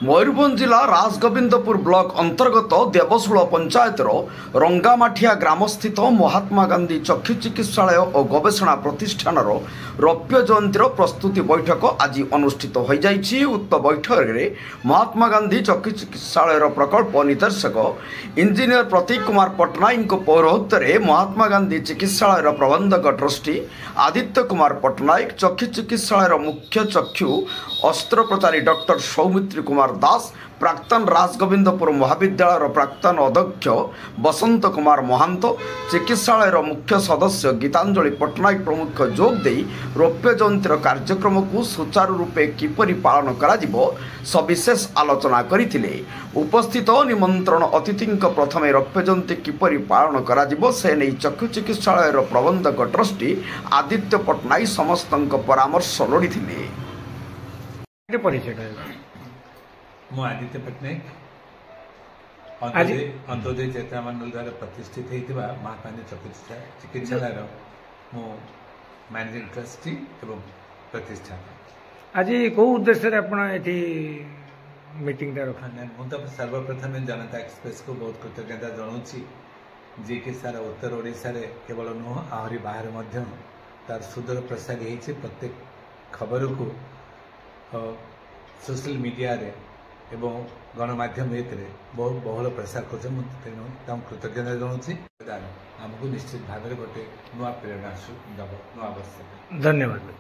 मयूरभंज जिला राजगोविंदपुर ब्लॉक अंतर्गत देवशूल पंचायतर रंगामाठिया ग्रामस्थित महात्मा गांधी चक्षु चिकित्सालय और गवेषणा प्रतिष्ठान रौप्य जयंतीर प्रस्तुति बैठक आज अनुष्ठित हो जाइछि। उक्त बैठक में महात्मा गांधी चक्षु चिकित्सालय प्रकल्प निर्देशक इंजीनियर प्रतीक कुमार पट्टनायक पौरोहित्य में महात्मा गांधी चिकित्सालय प्रबंधक ट्रस्टी आदित्य कुमार पट्टनायक, चक्षु चिकित्सालय मुख्य चक्षु अस्त्रोपचारी डॉक्टर सौमित्री कुमार दास, प्राक्तन राजगोविंदपुर महाविद्यालय प्राक्तन अध्यक्ष बसंत कुमार महांत, चिकित्सालय मुख्य सदस्य गीतांजलि पट्टनायक प्रमुख जोग दे रौप्य जयंतीर कार्यक्रम को सुचारू रूपे किपरि पालन करा सविशेष आलोचना करथिले। उपस्थित निमंत्रण अतिथि प्रथमे रौप्य जयंती किपरि पालन करा से नहीं चक्षु चिकित्सालय प्रबंधक ट्रस्टी आदित्य पट्टनायक समस्त परामर्श लोड़ी। मु आदित्य पट्टनायक अंत्योदय चेतना मंडल द्वारा प्रतिष्ठित होता महात्मा गांधी चक्षु चिकित्सालय मु मैनेजिंग ट्रस्टी एवं प्रतिष्ठान। आज कौ उद्देश्य मीटिंग मुझे सर्वप्रथम जनता एक्सप्रेस को बहुत कृतज्ञता जनाऊँगी जी कि सारा उत्तर ओडिशा केवल नुह आहरी बाहर तार सुदूर प्रसार होती प्रत्येक खबर को सोशल मीडिया रे एवं गणमाध्यम बहुत बहुल प्रसार कर तेणु कृतज्ञता जनाऊँगी। आमको निश्चित भाव में गोटे नुआ प्रेरणा दब नुआ वर्ष। धन्यवाद।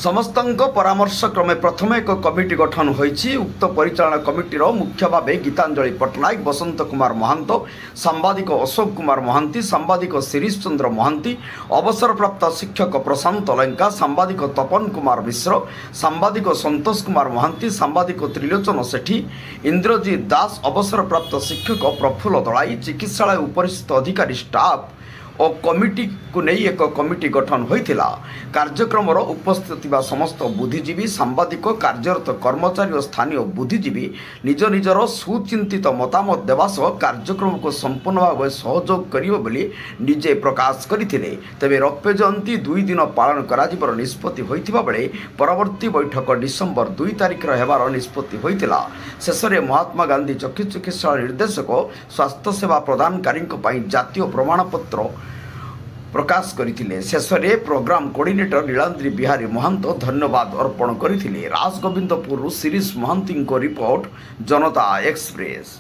समस्तंक परामर्श क्रमे प्रथम एक कमिटी गठन होईछि। उक्त परिचालना कमिटीर मुख्य भावे गीतांजलि पट्टनायक, बसंत कुमार महांत, सांबादिक अशोक कुमार महांती, सांबादिक शिरीष चंद्र महांती, अवसरप्राप्त शिक्षक प्रशांत लंका, सांबादिक तपन कुमार मिश्र, सांबादिक संतोष कुमार महांती, सांबादिक त्रिलोचन सेठी, इंद्रजीत दास, अवसरप्राप्त शिक्षक प्रफुल्ल दलाई, चिकित्सालय उपरिस्थित अधिकारी स्टाफ और कमिटी को नहीं एक कमिटी गठन होइथिला। कार्यक्रम उपस्थित समस्त बुद्धिजीवी, सांबादिक, कार्यरत कर्मचारी और स्थानीय बुद्धिजीवी निज निजर सुचिंतित मतामत देवा सह कार्यक्रम को संपूर्ण भाव सहयोग करियो बोली निजे प्रकाश करथिले। तबे रौप्य जयंती 2 दिन पालन कराजिबर निष्पत्ति होइथिबा बेले परवर्ती बैठक डिसेम्बर 2 तारिख हेबार निष्पत्ति होइथिला। शेषरे महात्मा गांधी चक्षु चिकित्सालय निर्देशक स्वास्थ्य सेवा प्रदानकारी जातीय प्रमाणपत्र प्रकाश करथिले। शेषरे प्रोग्राम कोऑर्डिनेटर नीलाद्री बिहारी महांत धन्यवाद अर्पण करथिले। राजगोविंदपुर शिरीष महांती रिपोर्ट, जनता एक्सप्रेस।